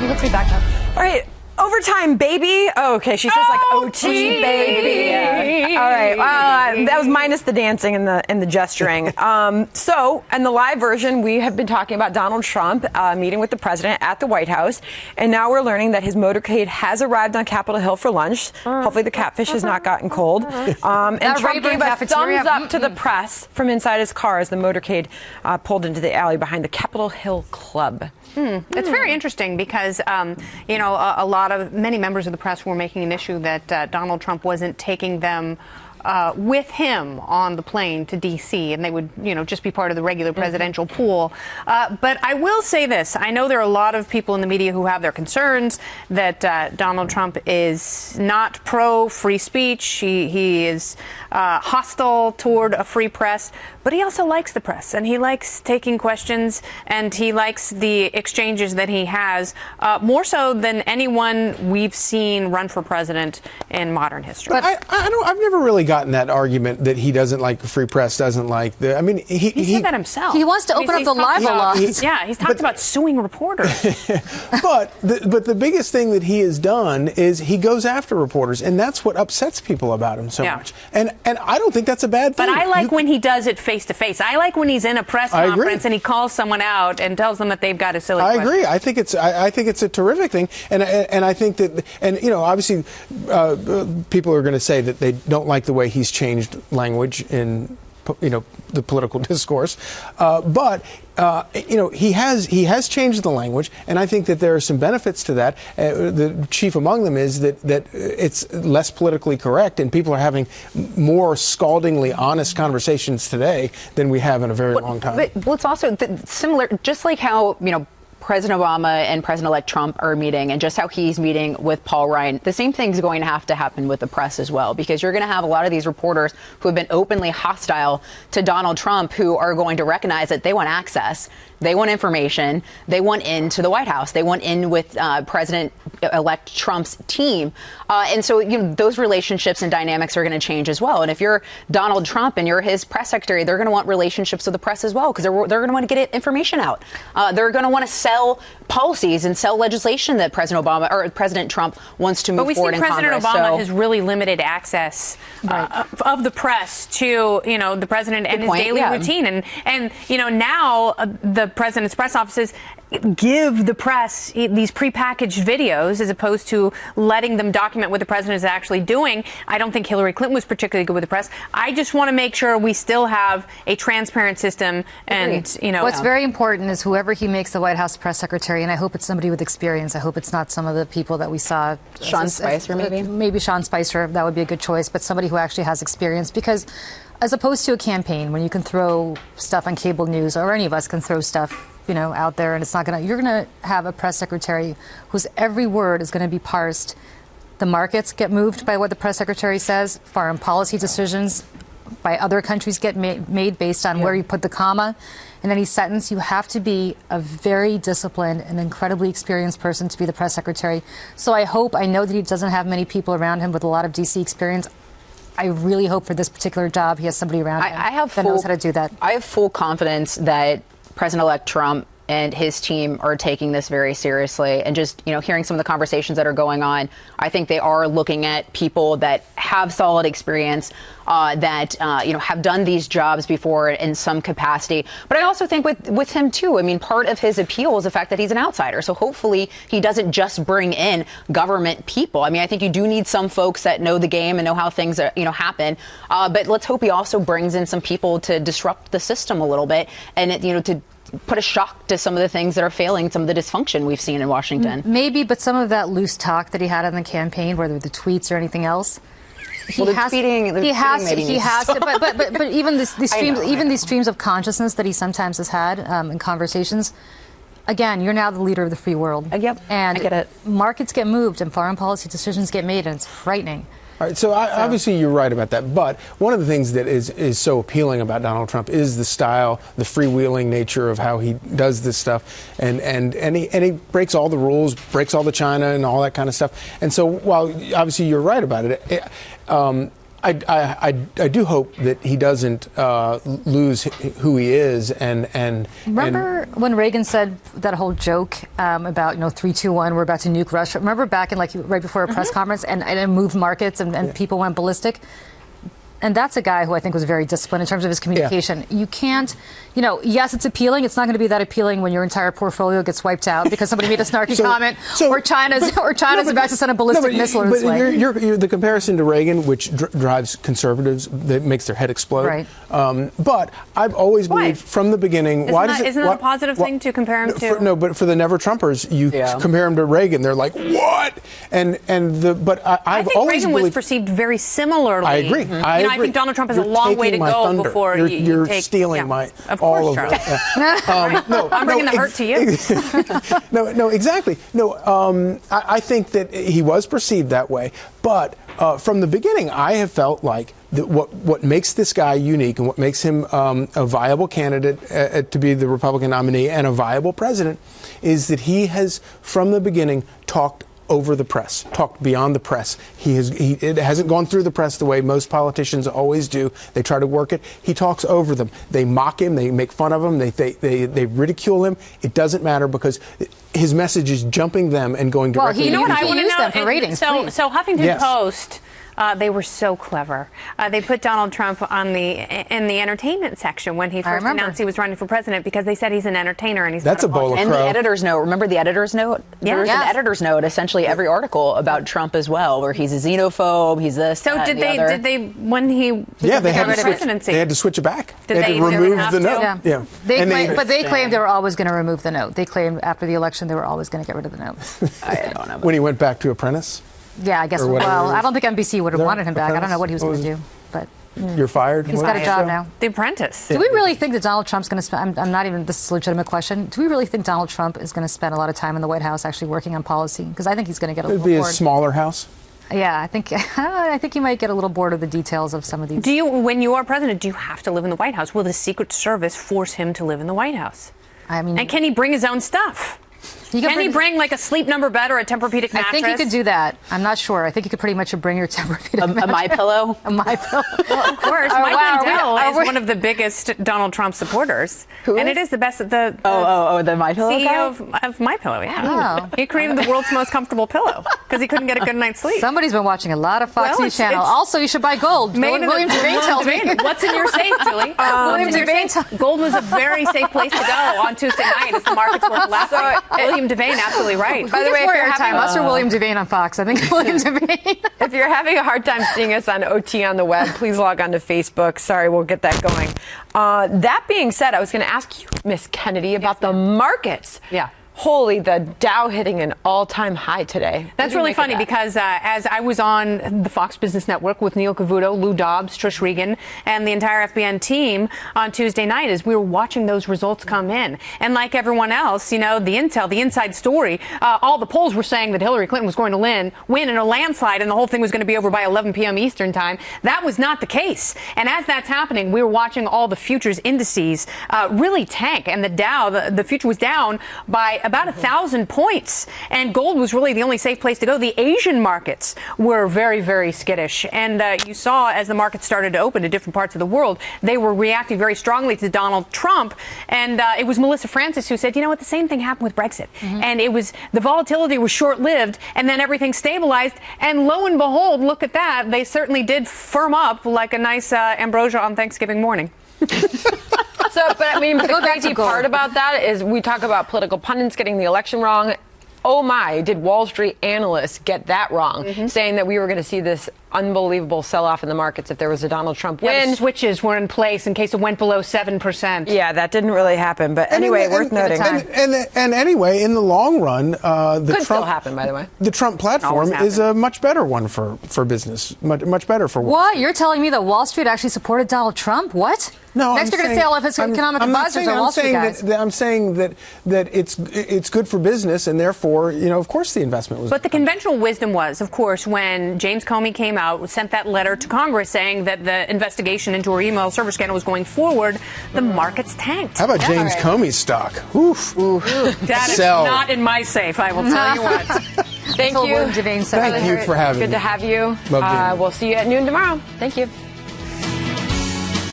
Let's be back now. All right. Overtime, baby. Oh, okay. She says like OT, baby. Yeah. All right. That was minus the dancing and the gesturing. So, in the live version, we have been talking about Donald Trump meeting with the president at the White House, and now we're learning that his motorcade has arrived on Capitol Hill for lunch. Hopefully, the catfish has not gotten cold. And Trump gave a thumbs up to the press from inside his car as the motorcade pulled into the alley behind the Capitol Hill Club. It's very interesting because, many members of the press were making an issue that Donald Trump wasn't taking them with him on the plane to D.C. and they would, just be part of the regular presidential pool. But I will say this. I know there are a lot of people in the media who have their concerns that Donald Trump is not pro-free speech. He is hostile toward a free press. But he also likes the press, and he likes taking questions, and he likes the exchanges that he has, more so than anyone we've seen run for president in modern history. But I've never really gotten that argument that he doesn't like the free press, doesn't like the. I mean, he said that himself. He wants to open up the libel laws. He's talked about suing reporters. but the biggest thing that he has done is he goes after reporters, and that's what upsets people about him so much. And I don't think that's a bad thing. But I like when he does it face to face. I like when he's in a press conference and he calls someone out and tells them that they've got a silly question. I agree. I think it's a terrific thing, and I think that, and obviously people are going to say that they don't like the way he's changed language in the political discourse, but he has changed the language, and I think that there are some benefits to that. The chief among them is that it's less politically correct, and people are having more scaldingly honest conversations today than we have in a very long time. But it's also similar, just like how President Obama and President-elect Trump are meeting, and just how he's meeting with Paul Ryan. The same thing's going to have to happen with the press as well, because you're going to have a lot of these reporters who have been openly hostile to Donald Trump who are going to recognize that they want access, they want information, they want into the White House, they want in with President-elect Trump's team. And so those relationships and dynamics are going to change as well. And if you're Donald Trump and you're his press secretary, they're going to want relationships with the press as well, because they're going to want to get information out. They're going to want to sell policies and sell legislation that President Obama or President Trump wants to move forward in Congress. But we see President Obama has really limited access of the press to the president and his daily routine, and now the president's press offices give the press these prepackaged videos as opposed to letting them document what the president is actually doing. I don't think Hillary Clinton was particularly good with the press. I just want to make sure we still have a transparent system. And what's very important is whoever he makes the White House press secretary, and I hope it's somebody with experience. I hope it's not some of the people that we saw. Sean Spicer, maybe Sean Spicer. That would be a good choice, but somebody who actually has experience, because as opposed to a campaign when you can throw stuff on cable news, or any of us can throw stuff out there, and it's not you're gonna have a press secretary whose every word is gonna be parsed. The markets get moved by what the press secretary says. Foreign policy decisions by other countries get made based on where you put the comma in any sentence. You have to be a very disciplined and incredibly experienced person to be the press secretary. So I know that he doesn't have many people around him with a lot of DC experience. I really hope for this particular job he has somebody around him that knows how to do that. I have full confidence that President-elect Trump and his team are taking this very seriously, and just hearing some of the conversations that are going on, I think they are looking at people that have solid experience, that have done these jobs before in some capacity. But I also think with him too, I mean, part of his appeal is the fact that he's an outsider. So hopefully he doesn't just bring in government people. I mean, I think you do need some folks that know the game and know how things happen. But let's hope he also brings in some people to disrupt the system a little bit, and to put a shock to some of the things that are failing, some of the dysfunction we've seen in Washington. Maybe, but some of that loose talk that he had on the campaign, whether the tweets or anything else, he has to. But even these streams of consciousness that he sometimes has had in conversations. Again, you're now the leader of the free world. Yep, and I get it. Markets get moved and foreign policy decisions get made, and it's frightening. All right, so obviously you're right about that, but one of the things that is so appealing about Donald Trump is the style, the freewheeling nature of how he does this stuff, and he breaks all the rules, breaks all the China and all that kind of stuff. And so while obviously you're right about it, I do hope that he doesn't lose who he is. And remember when Reagan said that whole joke about 3, 2, 1, we're about to nuke Russia? Remember back in right before a press conference, and it moved markets and people went ballistic. And that's a guy who I think was very disciplined in terms of his communication. You can't, yes, it's appealing. It's not going to be that appealing when your entire portfolio gets wiped out because somebody made a snarky comment, or China's about to send a ballistic missile this way. You're the comparison to Reagan, which drives conservatives, that makes their head explode. Right. But I've always believed from the beginning. Isn't that a positive thing to compare him to? But for the Never Trumpers, you compare him to Reagan. They're like, what? I think Reagan was perceived very similarly. I agree. I think Donald Trump has a long way to go before you're stealing my all of it. I'm bringing the hurt to you. No, exactly. No, I think that he was perceived that way, but from the beginning, I have felt like that what makes this guy unique and what makes him a viable candidate to be the Republican nominee and a viable president is that he has, from the beginning, talked over the press, talked beyond the press. It hasn't gone through the press the way most politicians always do. They try to work it. He talks over them. They mock him. They make fun of him. They ridicule him. It doesn't matter because his message is jumping them and going directly. Well, I want to know them for ratings. So Huffington Post. They were so clever. They put Donald Trump in the entertainment section when he first announced he was running for president because they said he's an entertainer and he's That's not a bowl of And crow. the editor's note. Remember the editor's note? There was an editor's note, essentially every article about Trump as well, where he's a xenophobe, he's this. So did they when he they had the presidency? They had to switch it back. Did they had to remove the note. Yeah. But they claimed they were always going to remove the note. They claimed after the election they were always going to get rid of the note. I don't know. When he went back to Apprentice? Yeah, I guess. Well, I don't think NBC would have wanted him back. I don't know what he was going to do, but you're fired. He's got a job now. The Apprentice. Do we really think that Donald Trump's going to spend? I'm not even. This is a legitimate question. Do we really think Donald Trump is going to spend a lot of time in the White House actually working on policy? Because I think he's going to get a little bored. It'd be a smaller house. Yeah, I think he might get a little bored of the details of some of these. When you are president, do you have to live in the White House? Will the Secret Service force him to live in the White House? I mean, and can he bring his own stuff? Can he bring like a Sleep Number bed or a Tempur-Pedic mattress? I think he could do that. I'm not sure. I think you could pretty much bring your Tempur-Pedic mattress. A MyPillow? A MyPillow. Well, of course. Mike Lindell is one of the biggest Donald Trump supporters. Who and is? it is the best. The the MyPillow CEO guy? of MyPillow, yeah. Oh. He created the world's most comfortable pillow because he couldn't get a good night's sleep. Somebody's been watching a lot of Fox News Channel. Also, you should buy gold. William Devane tells me. What's in your safe, Julie? William Devane. Gold was a very safe place to go on Tuesday night as the markets were collapsing. William Devane, absolutely right. By the way, if you're having us or William Devane on Fox, I think William Devane. If you're having a hard time seeing us on OT on the web, please log on to Facebook. Sorry, we'll get that going. That being said, I was going to ask you, Miss Kennedy, about the markets. Yeah. Holy, the Dow hitting an all-time high today. That's really funny because as I was on the Fox Business Network with Neil Cavuto, Lou Dobbs, Trish Regan, and the entire FBN team on Tuesday night as we were watching those results come in. And like everyone else, the intel, the inside story, all the polls were saying that Hillary Clinton was going to win in a landslide and the whole thing was going to be over by 11 p.m. Eastern time. That was not the case. And as that's happening, we were watching all the futures indices really tank. And the Dow, the future was down by about 1,000 points. And gold was really the only safe place to go. The Asian markets were very, very skittish. And you saw as the markets started to open to different parts of the world, they were reacting very strongly to Donald Trump. And it was Melissa Francis who said, the same thing happened with Brexit. And it was the volatility was short-lived and then everything stabilized. And lo and behold, look at that. They certainly did firm up like a nice ambrosia on Thanksgiving morning. But the crazy part about that is we talk about political pundits getting the election wrong. Oh my, did Wall Street analysts get that wrong, saying that we were going to see this unbelievable sell-off in the markets if there was a Donald Trump win. The switches were in place in case it went below 7%. Yeah, that didn't really happen. But anyway, worth noting. And anyway, in the long run, Could still happen, by the way. The Trump platform is a much better one for business, much better for What? You're telling me that Wall Street actually supported Donald Trump? What? No, next you're going to say all of his economic advisors are Wall Street guys. I'm saying that it's good for business, and therefore, of course, the investment was. But the conventional wisdom was, of course, when James Comey came out, sent that letter to Congress saying that the investigation into her email server scandal was going forward, the markets tanked. How about James Comey's stock? Oof. That is not in my safe, I will tell you what. Thank Until you. William Devane says Thank you for having Good me. to have you. Love being here. We'll see you at noon tomorrow. Thank you.